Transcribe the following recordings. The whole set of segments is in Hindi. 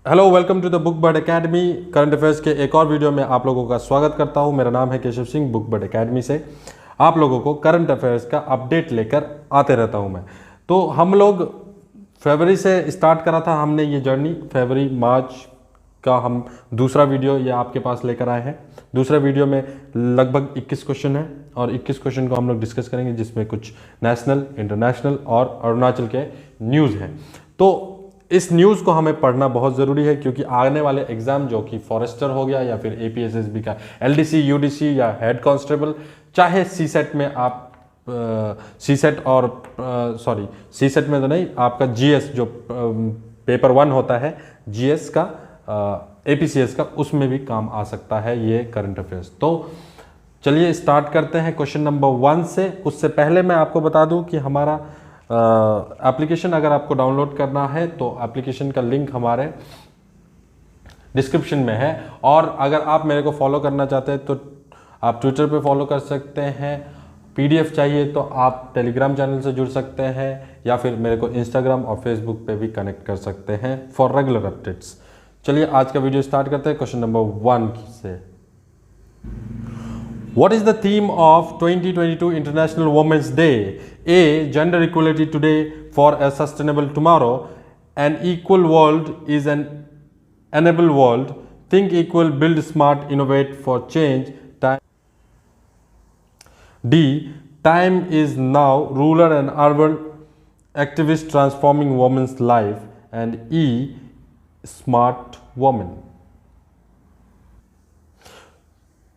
Hello, welcome to the Book Bird Academy. Current affairs के एक और वीडियो में आप लोगों का स्वागत करता हूं। मेरा नाम है Keshav Singh. Book Bird academy से आप लोगों को करंट अफेयर्स का अपडेट लेकर आते रहता हूं मैं। तो हम लोग फरवरी से स्टार्ट करा था हमने ये जर्नी। फरवरी मार्च का हम दूसरा वीडियो ये आपके पास लेकर आए हैं। दूसरे वीडियो में लगभग 21 क्वेश्चन है और 21 क्वेश्चन को हम लोग डिस्कस करेंगे, जिसमें कुछ नेशनल, इंटरनेशनल और अरुणाचल के न्यूज़ हैं। तो इस न्यूज़ को हमें पढ़ना बहुत ज़रूरी है, क्योंकि आने वाले एग्ज़ाम जो कि फॉरेस्टर हो गया या फिर एपीएसएसबी का एलडीसी, यूडीसी या हेड कांस्टेबल, चाहे सीसेट में आप सीसेट और सीसेट में तो नहीं, आपका जीएस जो पेपर 1 होता है जीएस का, एपीसीएस का, उसमें भी काम आ सकता है ये करंट अफेयर्स। तो चलिए स्टार्ट करते हैं क्वेश्चन नंबर 1 से। उससे पहले मैं आपको बता दूं कि हमारा एप्लीकेशन अगर आपको डाउनलोड करना है तो एप्लीकेशन का लिंक हमारे डिस्क्रिप्शन में है, और अगर आप मेरे को फॉलो करना चाहते हैं तो आप ट्विटर पे फॉलो कर सकते हैं। पीडीएफ चाहिए तो आप टेलीग्राम चैनल से जुड़ सकते हैं, या फिर मेरे को इंस्टाग्राम और फेसबुक पे भी कनेक्ट कर सकते हैं फॉर रेगुलर अपडेट्स। चलिए आज का वीडियो स्टार्ट करते हैं क्वेश्चन नंबर 1 से। What is the theme of 2022 International Women's Day? A. Gender equality today for a sustainable tomorrow. An equal world is an enable world. Think equal, build smart, innovate for change. D. Time is now. Rural and urban activists transforming women's life. And E. Smart woman.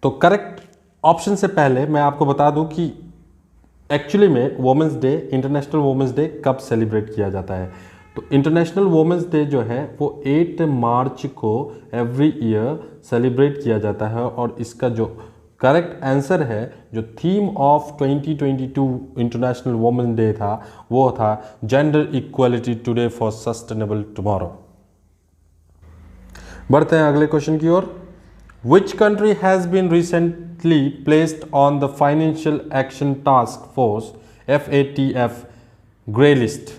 तो करेक्ट ऑप्शन से पहले मैं आपको बता दूं कि एक्चुअली में women's day, international women's day कब सेलिब्रेट किया जाता है। तो इंटरनेशनल वुमेंस डे जो है वो 8 मार्च को एवरी ईयर सेलिब्रेट किया जाता है, और इसका जो करेक्ट आंसर है, जो theme of 2022 international women's day था, वो था gender equality today for sustainable tomorrow. बढ़ते हैं अगले क्वेश्चन की ओर। Which country has been recently placed on the Financial Action Task Force (FATF) grey list?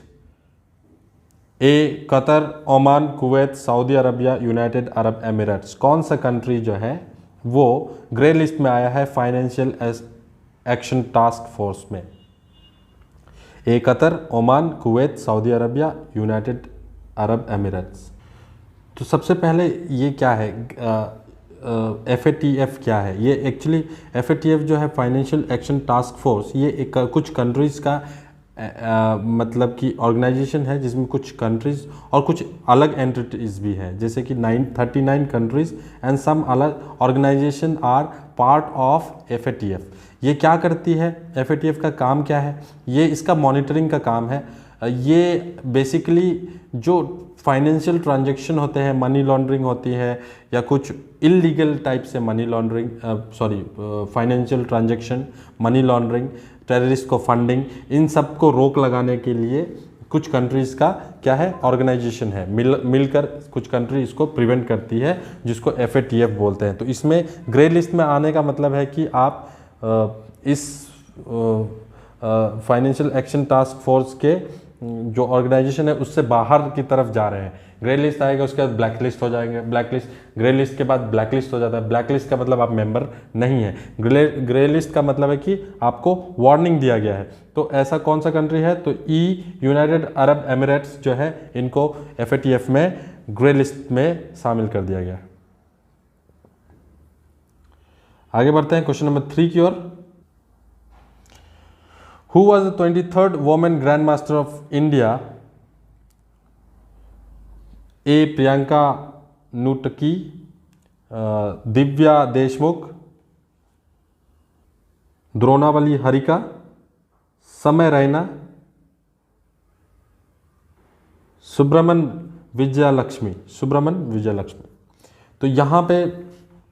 A. Qatar, Oman, Kuwait, Saudi Arabia, United Arab Emirates. कौन सा कंट्री जो है वो ग्रे लिस्ट में आया है फाइनेंशियल एक्शन टास्क फोर्स में? A. Qatar, Oman, Kuwait, Saudi Arabia, United Arab Emirates. तो सबसे पहले ये क्या है, FATF क्या है? ये एक्चुअली FATF जो है फाइनेंशियल एक्शन टास्क फोर्स, ये एक कुछ कंट्रीज़ का मतलब कि ऑर्गेनाइजेशन है, जिसमें कुछ कंट्रीज़ और कुछ अलग एंटिटीज़ भी हैं, जैसे कि 39 कंट्रीज़ एंड सम अलग organization are part of FATF। ये क्या करती है? FATF का काम क्या है? ये इसका मॉनिटरिंग का काम है। ये बेसिकली जो फाइनेंशियल ट्रांजैक्शन होते हैं, मनी लॉन्ड्रिंग होती है या कुछ इलीगल टाइप से money laundering, financial transaction, money laundering, terrorist को फंडिंग, इन सब को रोक लगाने के लिए कुछ कंट्रीज़ का क्या है, ऑर्गेनाइजेशन है, मिलकर कुछ कंट्री इसको प्रिवेंट करती है, जिसको FATF बोलते हैं। तो इसमें ग्रे लिस्ट में आने का मतलब है कि आप इस फाइनेंशियल एक्शन टास्क फोर्स के जो ऑर्गेनाइजेशन है उससे बाहर की तरफ जा रहे हैं। ग्रे लिस्ट आएगा, उसके बाद ब्लैक लिस्ट हो जाएंगे, ब्लैक लिस्ट, ग्रे लिस्ट के बाद ब्लैक लिस्ट हो जाता है। ब्लैक लिस्ट का मतलब आप मेंबर नहीं है, ग्रे लिस्ट का मतलब है कि आपको वार्निंग दिया गया है। तो ऐसा कौन सा कंट्री है? तो ई, यूनाइटेड अरब एमिरेट्स जो है, इनको FATF में ग्रे लिस्ट में शामिल कर दिया गया। आगे बढ़ते हैं क्वेश्चन नंबर 3 की ओर। Who was the 23rd woman Grandmaster of India? A. Priyanka नूटकी, Divya Deshmukh, Dronavalli Harika, समय रैना, सुब्रमन विजयलक्ष्मी। तो यहाँ पे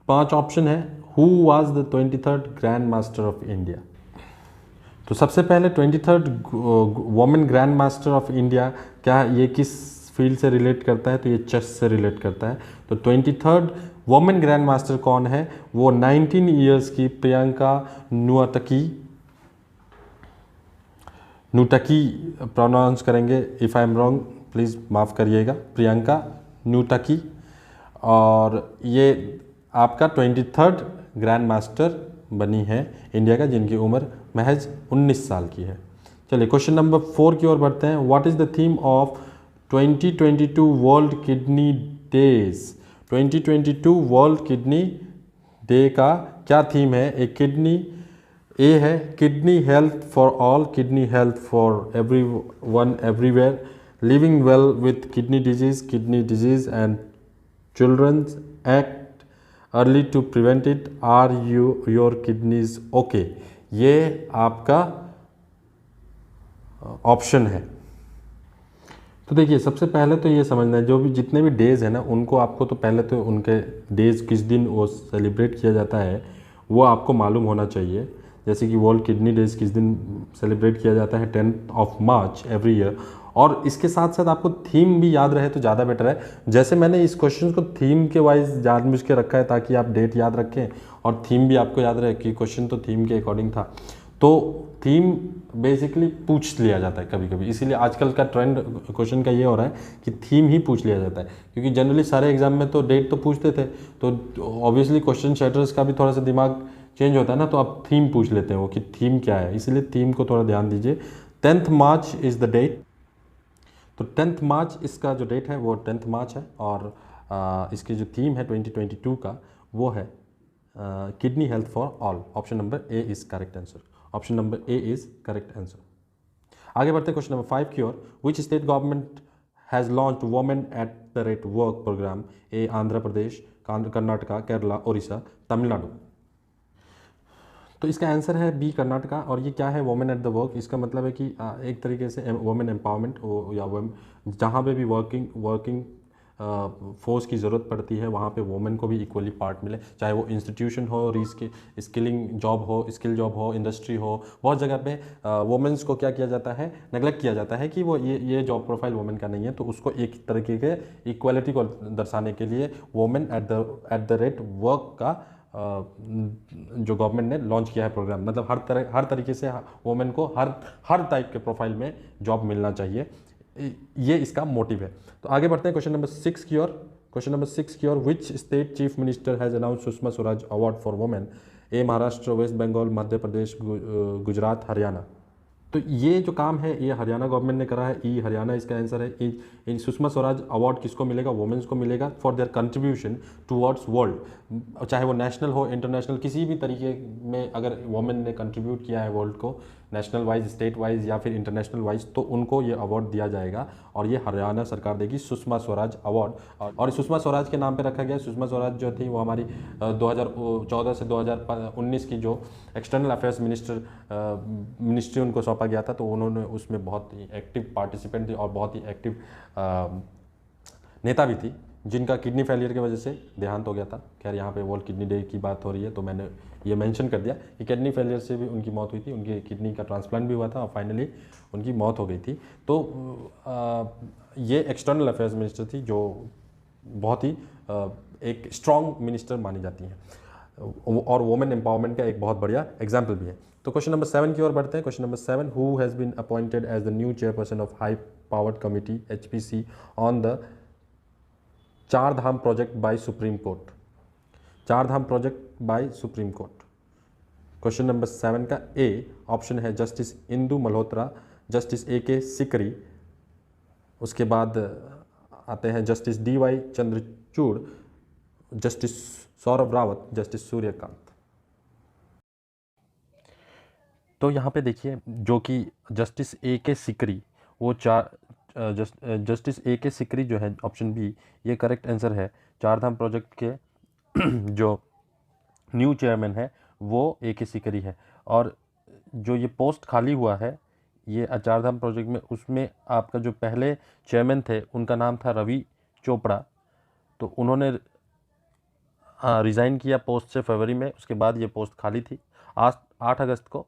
5 ऑप्शन है। Who was the 23rd grand master of India? तो सबसे पहले 23rd women grand master of India क्या है, ये किस फील्ड से रिलेट करता है? तो ये चेस से रिलेट करता है। तो 23rd वुमेन ग्रैंड मास्टर कौन है? वो 19 ईयर्स की प्रियंका नूटकी प्रोनाउंस करेंगे, if I am wrong please माफ़ करिएगा, प्रियंका न्यूटकी, और ये आपका 23rd ग्रैंड मास्टर बनी है इंडिया का, जिनकी उम्र महज 19 साल की है। चलिए क्वेश्चन नंबर 4 की ओर बढ़ते हैं। What is the theme of 2022 world kidney days? 2022 world kidney day का क्या थीम है? एक किडनी ए है kidney health for all, kidney health for everyone everywhere, living well with kidney disease and childrens, act early to prevent it, are your kidneys okay. ये आपका ऑप्शन है। तो देखिए सबसे पहले तो ये समझना है, जो भी जितने भी डेज़ हैं ना, उनको आपको तो पहले तो उनके डेज़ किस दिन वो सेलिब्रेट किया जाता है वो आपको मालूम होना चाहिए। जैसे कि वर्ल्ड किडनी डेज किस दिन सेलिब्रेट किया जाता है, 10 मार्च एवरी ईयर। और इसके साथ साथ आपको थीम भी याद रहे तो ज़्यादा बेटर है। जैसे मैंने इस क्वेश्चन को थीम के वाइज जानबूझ के रखा है ताकि आप डेट याद रखें और थीम भी आपको याद रहे कि क्वेश्चन तो थीम के अकॉर्डिंग था। तो थीम बेसिकली पूछ लिया जाता है कभी कभी, इसीलिए आजकल का ट्रेंड क्वेश्चन का ये हो रहा है कि थीम ही पूछ लिया जाता है, क्योंकि जनरली सारे एग्जाम में तो डेट तो पूछते थे, तो ऑब्वियसली क्वेश्चन सेटर्स का भी थोड़ा सा दिमाग चेंज होता है ना, तो आप थीम पूछ लेते हैं वो कि थीम क्या है, इसलिए थीम को थोड़ा ध्यान दीजिए। 10th March is the date. तो 10th मार्च इसका जो डेट है वो 10th मार्च है, और इसकी जो थीम है 2022 का वो है kidney health for all. Option number A is correct answer. Option number A is correct answer. आगे बढ़ते हैं क्वेश्चन नंबर 5 की ओर। Which state government has launched women at the rate work programme? A Andhra Pradesh, Karnataka, Kerala, Orissa, Tamil Nadu. तो इसका आंसर है बी कर्नाटका। और ये क्या है वुमेन एट द वर्क? इसका मतलब है कि एक तरीके से वुमेन एम्पावरमेंट, या जहाँ पे भी वर्किंग फोर्स की ज़रूरत पड़ती है वहाँ पे वुमेन को भी इक्वली पार्ट मिले, चाहे वो इंस्टीट्यूशन हो, स्किलिंग जॉब हो, स्किल जॉब हो, इंडस्ट्री हो। बहुत जगह पे वुमेन्स को क्या किया जाता है, नेगलेक्ट किया जाता है कि वो ये जॉब प्रोफाइल वुमेन का नहीं है, तो उसको एक तरीके के इक्वलिटी को दर्शाने के लिए women at the rate work का जो गवर्नमेंट ने लॉन्च किया है प्रोग्राम। मतलब हर तरीके से वुमेन को हर टाइप के प्रोफाइल में जॉब मिलना चाहिए, ये इसका मोटिव है। तो आगे बढ़ते हैं क्वेश्चन नंबर 6 की ओर। क्वेश्चन नंबर 6 की ओर। Which state chief minister has announce Sushma Swaraj award for women? A Maharashtra, West Bengal, Madhya Pradesh, Gujarat, Haryana. तो ये जो काम है ये हरियाणा गवर्नमेंट ने करा है। ई हरियाणा इसका आंसर है। इन सुषमा स्वराज अवार्ड किसको मिलेगा? वुमेन्स को मिलेगा for their contribution towards world. चाहे वो नेशनल हो, इंटरनेशनल, किसी भी तरीके में अगर वुमेन ने कंट्रीब्यूट किया है वर्ल्ड को, नेशनल वाइज, स्टेट वाइज या फिर इंटरनेशनल वाइज, तो उनको ये अवार्ड दिया जाएगा, और ये हरियाणा सरकार देगी सुषमा स्वराज अवार्ड। और सुषमा स्वराज के नाम पे रखा गया। सुषमा स्वराज जो थी वो हमारी 2014 से 2019 की जो एक्सटर्नल अफेयर्स मिनिस्ट्री उनको सौंपा गया था, तो उन्होंने उसमें बहुत ही एक्टिव पार्टिसिपेंट थी और बहुत ही एक्टिव नेता भी थी, जिनका किडनी फेलियर की वजह से देहांत हो गया था। खैर यहाँ पे वर्ल्ड किडनी डे की बात हो रही है तो मैंने ये मेंशन कर दिया कि किडनी फेलियर से भी उनकी मौत हुई थी, उनकी किडनी का ट्रांसप्लांट भी हुआ था और फाइनली उनकी मौत हो गई थी। तो ये एक्सटर्नल अफेयर्स मिनिस्टर थी जो बहुत ही एक स्ट्रॉन्ग मिनिस्टर मानी जाती हैं, और वुमेन एम्पावरमेंट का एक बहुत बढ़िया एग्जाम्पल भी है। तो क्वेश्चन नंबर 7 की ओर बढ़ते हैं। Question number 7। Who has been appointed as the new chairperson of high powered committee HPC on the Char Dham project by supreme court? Char Dham project by supreme court. Question number 7 का ए ऑप्शन है justice Indu Malhotra, justice AK Sikri, उसके बाद आते हैं justice DY Chandrachud, justice Saurabh Rawat, justice Surya Kant. तो यहाँ पे देखिए जो कि जस्टिस AK सिकरी, वो जस्टिस AK सिकरी जो है, ऑप्शन बी, ये करेक्ट आंसर है। चारधाम प्रोजेक्ट के जो न्यू चेयरमैन है वो AK सिकरी है। और जो ये पोस्ट खाली हुआ है ये चारधाम प्रोजेक्ट में, उसमें आपका जो पहले चेयरमैन थे उनका नाम था रवि चोपड़ा, तो उन्होंने रिज़ाइन किया पोस्ट से फरवरी में, उसके बाद ये पोस्ट खाली थी। आज 8 अगस्त को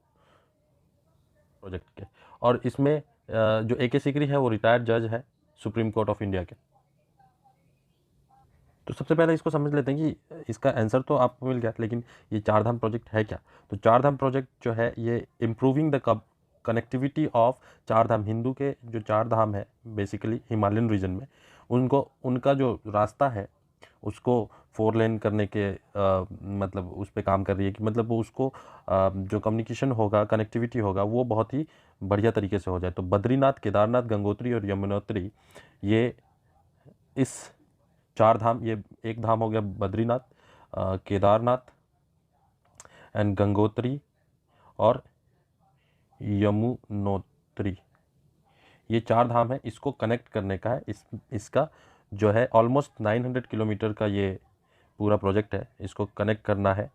प्रोजेक्ट के, और इसमें जो AK सिकरी है वो रिटायर्ड जज है सुप्रीम कोर्ट ऑफ इंडिया के। तो सबसे पहले इसको समझ लेते हैं कि इसका आंसर तो आपको मिल गया, लेकिन ये चारधाम प्रोजेक्ट है क्या? तो चारधाम प्रोजेक्ट जो है ये इम्प्रूविंग द कनेक्टिविटी ऑफ चार धाम, हिंदू के जो चार धाम है बेसिकली हिमालयन रीजन में, उनको उनका जो रास्ता है उसको 4 लेन करने के मतलब उस पर काम कर रही है कि मतलब वो उसको जो कम्युनिकेशन होगा, कनेक्टिविटी होगा, वो बहुत ही बढ़िया तरीके से हो जाए। तो बद्रीनाथ, केदारनाथ, गंगोत्री और यमुनोत्री, ये इस चार धाम, ये एक धाम हो गया बद्रीनाथ, केदारनाथ एंड गंगोत्री और यमुनोत्री, ये चार धाम है, इसको कनेक्ट करने का है। इसका जो है ऑलमोस्ट 900 किलोमीटर का ये पूरा प्रोजेक्ट है, इसको कनेक्ट करना है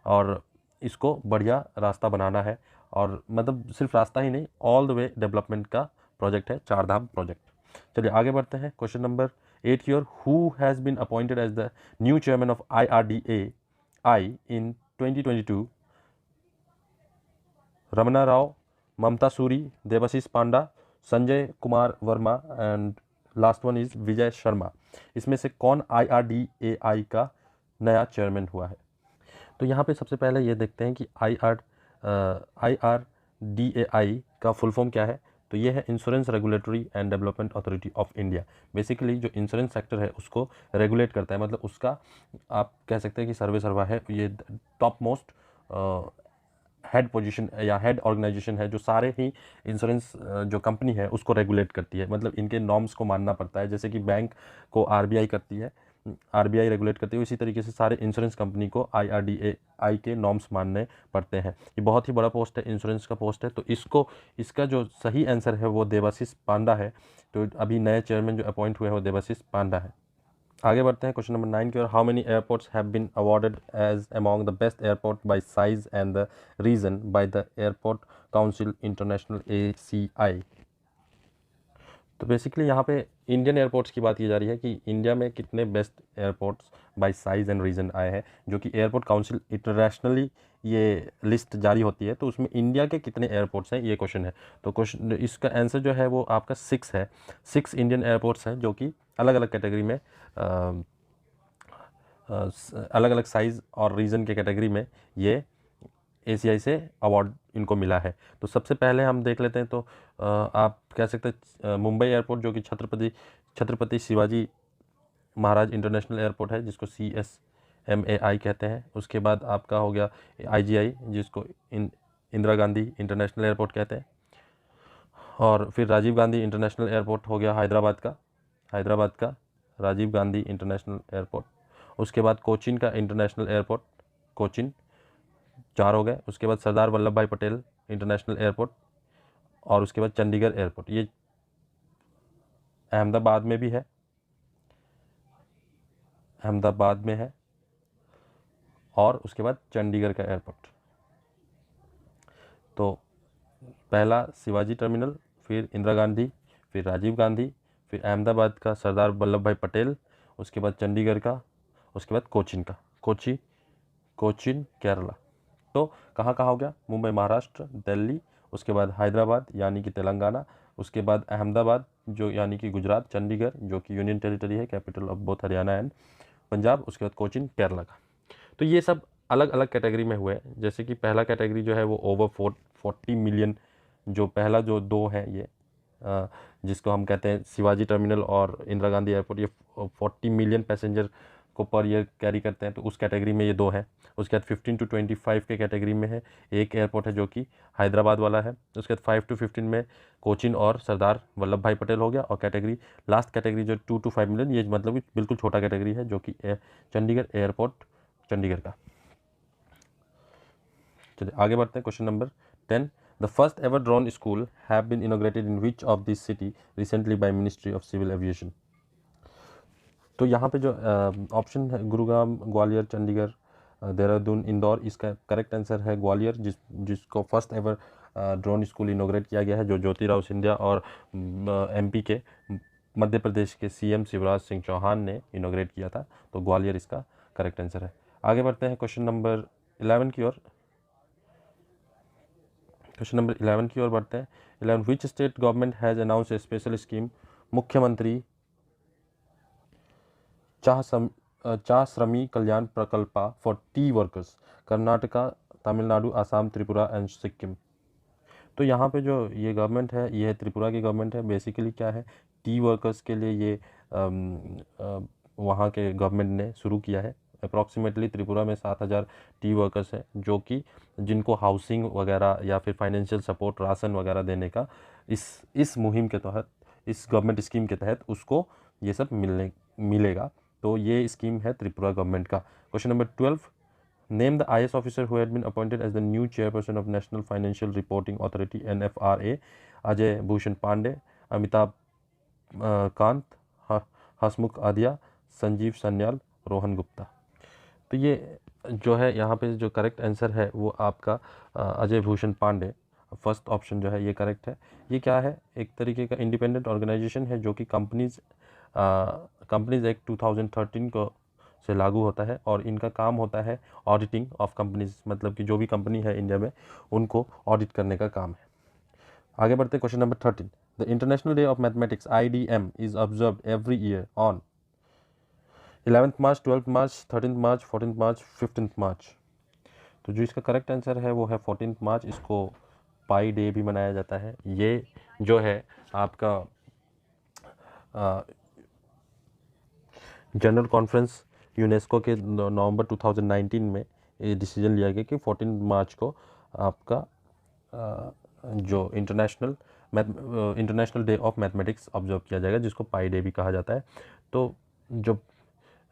और इसको बढ़िया रास्ता बनाना है। और मतलब सिर्फ रास्ता ही नहीं, ऑल द वे डेवलपमेंट का प्रोजेक्ट है चार धाम प्रोजेक्ट। चलिए आगे बढ़ते हैं। Question number 8 here, who has been appointed as the new chairman of IRDAI in 2022? Ramana Rao, Mamata Suri, Debasish Panda, Sanjay Kumar Verma and last one is Vijay Sharma. इसमें से कौन IRDAI का नया चेयरमैन हुआ है? तो यहाँ पे सबसे पहले ये देखते हैं कि IRDAI का फुल फॉर्म क्या है। तो ये है insurance regulatory and development authority of India. Basically जो इंश्योरेंस सेक्टर है उसको रेगुलेट करता है, मतलब उसका आप कह सकते हैं कि सर्वे सर्वा है, ये टॉप मोस्ट हेड पोजीशन या हेड ऑर्गेनाइजेशन है जो सारे ही इंश्योरेंस जो कंपनी है उसको रेगुलेट करती है, मतलब इनके नॉर्म्स को मानना पड़ता है। जैसे कि बैंक को RBI करती है, RBI रेगुलेट करती है, इसी तरीके से सारे इंश्योरेंस कंपनी को IRDAI के नॉर्म्स मानने पड़ते हैं। ये बहुत ही बड़ा पोस्ट है, इंश्योरेंस का पोस्ट है। तो इसका जो सही आंसर है वो देवाशीष पांडा है। तो अभी नए चेयरमैन जो अपॉइंट हुए हैं वो देवाशीष पांडा है। आगे बढ़ते हैं क्वेश्चन नंबर 9 की ओर। How many airports have been awarded as among the best airport by size and the region by the airport council international ACI? तो बेसिकली यहाँ पे इंडियन एयरपोर्ट्स की बात की जा रही है कि इंडिया में कितने best airports by size and region आए हैं, जो कि एयरपोर्ट काउंसिल इंटरनेशनली ये लिस्ट जारी होती है। तो उसमें इंडिया के कितने एयरपोर्ट्स हैं, ये क्वेश्चन है। तो क्वेश्चन, इसका आंसर जो है वो आपका 6 है। 6 इंडियन एयरपोर्ट्स हैं जो कि अलग अलग कैटेगरी में अलग अलग साइज़ और रीजन के कैटेगरी में ये ACI से अवार्ड इनको मिला है। तो सबसे पहले हम देख लेते हैं। तो आप कह सकते हैं मुंबई एयरपोर्ट, जो कि छत्रपति शिवाजी महाराज इंटरनेशनल एयरपोर्ट है, जिसको CSMAI कहते हैं। उसके बाद आपका हो गया IGI, जिसको इंदिरा गांधी इंटरनेशनल एयरपोर्ट कहते हैं। और फिर राजीव गांधी इंटरनेशनल एयरपोर्ट हो गया हैदराबाद का राजीव गांधी इंटरनेशनल एयरपोर्ट। उसके बाद कोचीन का इंटरनेशनल एयरपोर्ट, कोचीन, 4 हो गए। उसके बाद सरदार वल्लभ भाई पटेल इंटरनेशनल एयरपोर्ट, और उसके बाद चंडीगढ़ एयरपोर्ट, ये अहमदाबाद में भी है, अहमदाबाद में है। और उसके बाद चंडीगढ़ का एयरपोर्ट। तो पहला शिवाजी टर्मिनल, फिर इंदिरा गांधी, फिर राजीव गांधी, फिर अहमदाबाद का सरदार वल्लभ भाई पटेल, उसके बाद चंडीगढ़ का, उसके बाद कोचीन का, कोचीन केरला। तो कहाँ कहाँ हो गया? मुंबई महाराष्ट्र, दिल्ली, उसके बाद हैदराबाद यानी कि तेलंगाना, उसके बाद अहमदाबाद जो यानी कि गुजरात, चंडीगढ़ जो कि यूनियन टेरिटरी है, capital of both Haryana and Punjab, उसके बाद कोचीन केरला का। तो ये सब अलग अलग कैटेगरी में हुए हैं। जैसे कि पहला कैटेगरी जो है वो ओवर 40 मिलियन, जो पहला जो 2 है ये जिसको हम कहते हैं शिवाजी टर्मिनल और इंदिरा गांधी एयरपोर्ट, ये 40 मिलियन पैसेंजर को पर ईयर कैरी करते हैं। तो उस कैटेगरी में ये 2 हैं। उसके बाद 15 to 25 के कैटेगरी में है एक एयरपोर्ट है जो कि हैदराबाद वाला है। उसके बाद 5 to 15 में कोचीन और सरदार वल्लभ भाई पटेल हो गया। और कैटेगरी, लास्ट कैटेगरी जो 2 to 5 मिलियन, ये मतलब कि बिल्कुल छोटा कैटेगरी है जो कि चंडीगढ़ एयरपोर्ट, चंडीगढ़ का। चलिए आगे बढ़ते हैं। Question number 10, the first ever drone school have been inaugurated in which of this city recently by ministry of civil aviation? तो यहाँ पे जो ऑप्शन है गुरुग्राम, ग्वालियर, चंडीगढ़, देहरादून, इंदौर, इसका करेक्ट आंसर है ग्वालियर, जिसको first ever drone school inaugurate किया गया है, जो ज्योतिराव सिंधिया और MP के मध्य प्रदेश के CM शिवराज सिंह चौहान ने इनॉग्रेट किया था। तो ग्वालियर इसका करेक्ट आंसर है। आगे बढ़ते हैं क्वेश्चन नंबर 11 की ओर। क्वेश्चन नंबर 11 की ओर बढ़ते हैं। 11, विच state government has announce A special scheme मुख्यमंत्री चाह श्रमी कल्याण प्रकल्पा for T workers, Karnataka, Tamil Nadu, Assam, Tripura and Sikkim? तो यहाँ पे जो ये गवर्नमेंट है, ये त्रिपुरा की गवर्नमेंट है। बेसिकली क्या है, टी वर्कर्स के लिए ये वहाँ के गवर्नमेंट ने शुरू किया है। अप्रॉक्सीमेटली त्रिपुरा में 7,000 टी वर्कर्स हैं जो कि जिनको हाउसिंग वगैरह या फिर फाइनेंशियल सपोर्ट, राशन वगैरह देने का इस मुहिम के तहत, इस गवर्नमेंट स्कीम के तहत उसको ये सब मिलेगा। तो ये स्कीम है त्रिपुरा गवर्नमेंट का। Question number 12, name the IAS officer who had been appointed as the new chairperson of national financial reporting authority NFRA। Ajay Bhushan Pandey, Amitabh Kant, Hasmukh Adhia, Sanjeev Sanyal, Rohan Gupta. तो ये जो है यहाँ पे जो करेक्ट आंसर है वो आपका अजय भूषण पांडे, फर्स्ट ऑप्शन जो है ये करेक्ट है। ये क्या है, एक तरीके का इंडिपेंडेंट ऑर्गेनाइजेशन है जो कि कंपनीज एक्ट 2013 को से लागू होता है और इनका काम होता है ऑडिटिंग ऑफ कंपनीज, मतलब कि जो भी कंपनी है इंडिया में उनको ऑडिट करने का काम है। आगे बढ़ते question number 13, the international day of mathematics IDM is observed every year on 11th March, 12th March, 13th March, 14th March, 15th मार्च। तो जो इसका करेक्ट आंसर है वो है 14th मार्च। इसको पाई डे भी मनाया जाता है। ये जो है आपका जनरल कॉन्फ्रेंस यूनेस्को के नवंबर 2019 में ये डिसीजन लिया गया कि 14 मार्च को आपका जो international day of mathematics observe किया जाएगा, जिसको पाई डे भी कहा जाता है। तो जो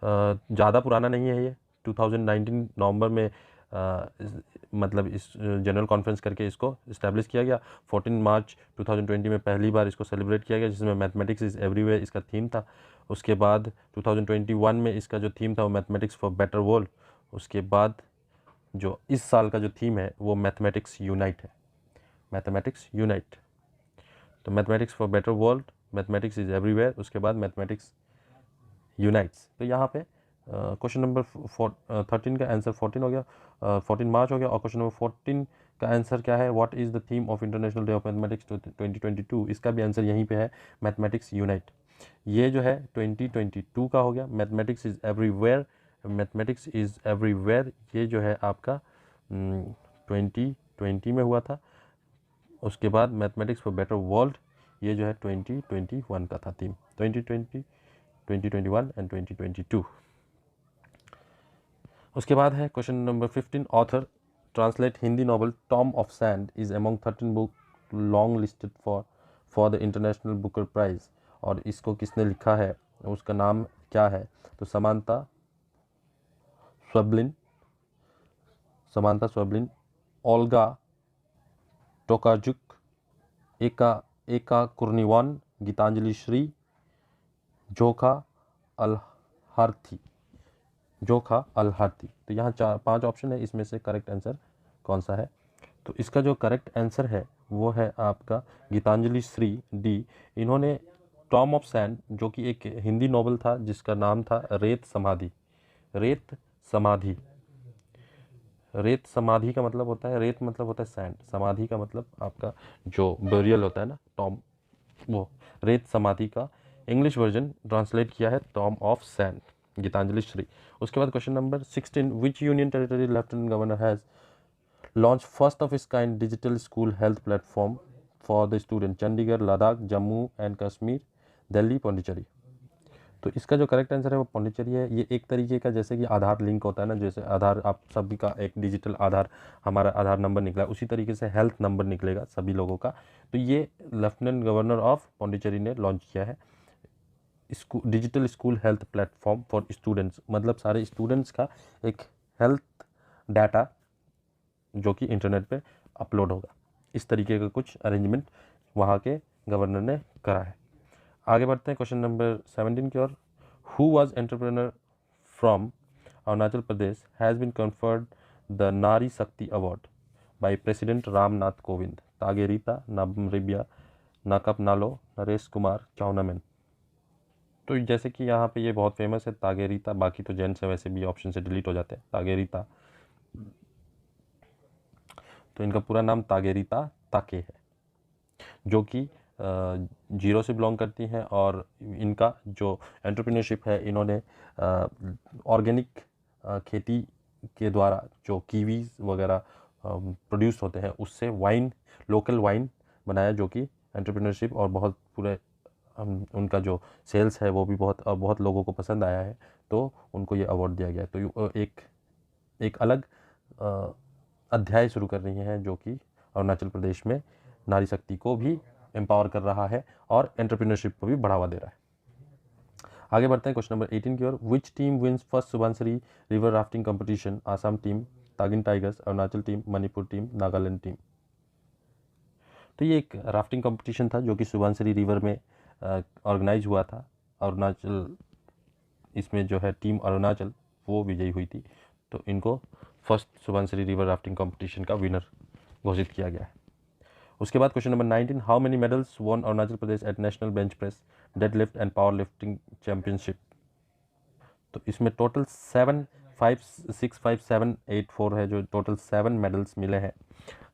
ज़्यादा पुराना नहीं है, ये 2019 नवंबर में मतलब इस जनरल कॉन्फ्रेंस करके इसको इस्टेब्लिश किया गया। 14 मार्च 2020 में पहली बार इसको सेलिब्रेट किया गया, जिसमें मैथमेटिक्स इज़ एवरीवेयर इसका थीम था। उसके बाद 2021 में इसका जो थीम था वो मैथमेटिक्स फॉर बेटर वर्ल्ड। उसके बाद जो इस साल का जो थीम है वो मैथमेटिक्स यूनाइट है, मैथमेटिक्स यूनाइट। तो mathematics for better world, mathematics is everywhere, उसके बाद मैथमेटिक्स यूनाइट्स। तो यहाँ पे क्वेश्चन नंबर 13 का आंसर 14 हो गया, 14 मार्च हो गया। और क्वेश्चन नंबर 14 का आंसर क्या है, what is the theme of international day of mathematics 2022। इसका भी आंसर यहीं पे है, मैथमेटिक्स यूनाइट। ये जो है 2022 का हो गया। Mathematics is everywhere, mathematics is everywhere ये जो है आपका 2020 में हुआ था। उसके बाद मैथमेटिक्स फॉर बेटर वर्ल्ड ये जो है 2021 का था थीम, 2020, 2021 एंड 2022। उसके बाद है question number 15, author translate Hindi novel Tomb of Sand is among 13 book long listed for the International Booker Prize. और इसको किसने लिखा है, उसका नाम क्या है। तो समांता स्वबलिन, ओल्गा टोकाजुक, एका कुर्निवान, गीतांजलि श्री, जोखा अलहार्थी। तो यहाँ 5 ऑप्शन है, इसमें से करेक्ट आंसर कौन सा है। तो इसका जो करेक्ट आंसर है वो है आपका गीतांजलि श्री, डी। इन्होंने टॉम ऑफ सैंड जो कि एक हिंदी नॉवल था जिसका नाम था रेत समाधि का मतलब होता है, रेत मतलब होता है सैंड, समाधि का मतलब आपका जो बरियल होता है ना, टॉम, वो रेत समाधि का इंग्लिश वर्जन ट्रांसलेट किया है Tomb of Sand, Geetanjali Shree. उसके बाद question number 16, which union territory lieutenant governor has launched first of its kind digital school health platform for the student, Chandigarh, Ladakh, Jammu and Kashmir, Delhi, Pondicherry. तो इसका जो करेक्ट आंसर है वो पौंडीचेरी है। ये एक तरीके का जैसे कि आधार लिंक होता है ना, जैसे आधार आप सभी का एक डिजिटल आधार, हमारा आधार नंबर निकला, उसी तरीके से हेल्थ नंबर निकलेगा सभी लोगों का। तो ये लेफ्टिनेंट गवर्नर ऑफ पौंडीचेरी ने लॉन्च किया है digital school health platform for students, मतलब सारे स्टूडेंट्स का एक हेल्थ डाटा जो कि इंटरनेट पे अपलोड होगा। इस तरीके का कुछ अरेंजमेंट वहाँ के गवर्नर ने करा है। आगे बढ़ते हैं क्वेश्चन नंबर 17 की ओर। Who was entrepreneur from Arunachal Pradesh has been conferred the Nari Shakti award by president Ramnath Kovind, Tagerita, Namribia, Nakap Nalo, Naresh Kumar Chaunamen. तो जैसे कि यहाँ पे ये बहुत फेमस है तागेरीता, बाकी तो जेंट्स है वैसे भी ऑप्शन से डिलीट हो जाते हैं, तागेरीता। तो इनका पूरा नाम तागेरीता ताके है, जो कि जीरो से बिलोंग करती हैं। और इनका जो एंटरप्रेन्योरशिप है, इन्होंने ऑर्गेनिक खेती के द्वारा जो कीवीज़ वगैरह प्रोड्यूस होते हैं उससे वाइन, लोकल वाइन बनाया, जो कि एंटरप्रेन्योरशिप और बहुत पूरे उनका जो सेल्स है वो भी बहुत लोगों को पसंद आया है, तो उनको ये अवार्ड दिया गया। तो एक अलग अध्याय शुरू कर रही हैं जो कि अरुणाचल प्रदेश में नारी शक्ति को भी एम्पावर कर रहा है और एंटरप्रेन्योरशिप को भी बढ़ावा दे रहा है। आगे बढ़ते हैं क्वेश्चन नंबर 18 की ओर। Which team wins first Subansiri river rafting competition? Assam team, Tagin tigers, Arunachal team, Manipur team, Nagaland team. तो ये एक राफ्टिंग कंपटीशन था जो कि सुबनसिरी रिवर में ऑर्गेनाइज हुआ था। अरुणाचल, इसमें जो है टीम अरुणाचल वो विजयी हुई थी। तो इनको first Subansiri river rafting competition का विनर घोषित किया गया है। उसके बाद question number 19, how many medals won Arunachal Pradesh at national bench press, dead lift and power lifting championship? तो इसमें टोटल 7, 5, 6, 5, 7, 8, 4 है, जो टोटल 7 मेडल्स मिले हैं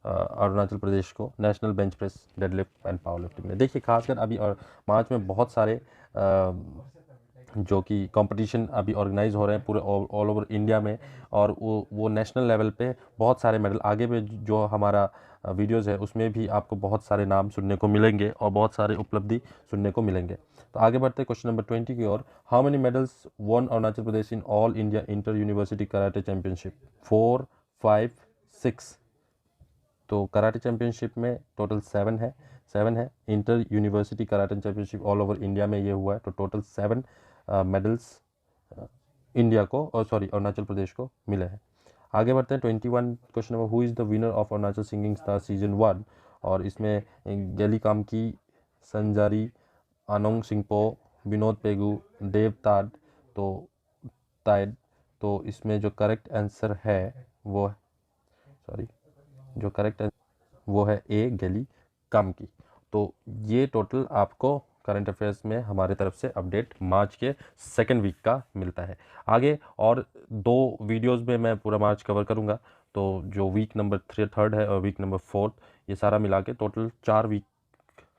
अरुणाचल प्रदेश को national bench press, dead lift and power lifting में। देखिए खासकर अभी और मार्च में बहुत सारे जो कि कंपटीशन अभी ऑर्गेनाइज हो रहे हैं पूरे ऑल ओवर इंडिया में, और वो नेशनल लेवल पे बहुत सारे मेडल, आगे में जो हमारा वीडियोज़ है उसमें भी आपको बहुत सारे नाम सुनने को मिलेंगे और बहुत सारे उपलब्धि सुनने को मिलेंगे। तो आगे बढ़ते हैं क्वेश्चन नंबर 20 की ओर। How many medals won Arunachal Pradesh in all India inter university karate championship? 4, 5, 6। तो कराटे चैंपियनशिप में टोटल 7 है। Inter university karate championship all over India में ये हुआ है, तो टोटल 7 मेडल्स इंडिया को, और सॉरी अरुणाचल प्रदेश को मिले हैं। आगे बढ़ते हैं 21 question number, who is the winner of Arunachal singing star season 1? और इसमें गेली कामकी, संजारी, आनोंग सिंगपो, विनोद पेगू, देव तायड। तो इसमें जो करेक्ट आंसर है वो वो है ए, गेली कामकी। तो ये टोटल आपको करंट अफेयर्स में हमारे तरफ से अपडेट मार्च के सेकेंड वीक का मिलता है। आगे और 2 वीडियोस में मैं पूरा मार्च कवर करूंगा, तो जो वीक नंबर 3 है और वीक नंबर 4, ये सारा मिला के टोटल 4 वीक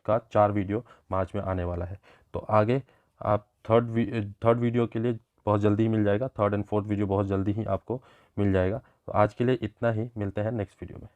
का 4 वीडियो मार्च में आने वाला है। तो आगे आप थर्ड वीडियो के लिए बहुत जल्दी ही मिल जाएगा, 3rd एंड 4th वीडियो बहुत जल्दी ही आपको मिल जाएगा। तो आज के लिए इतना ही, मिलते हैं नेक्स्ट वीडियो में।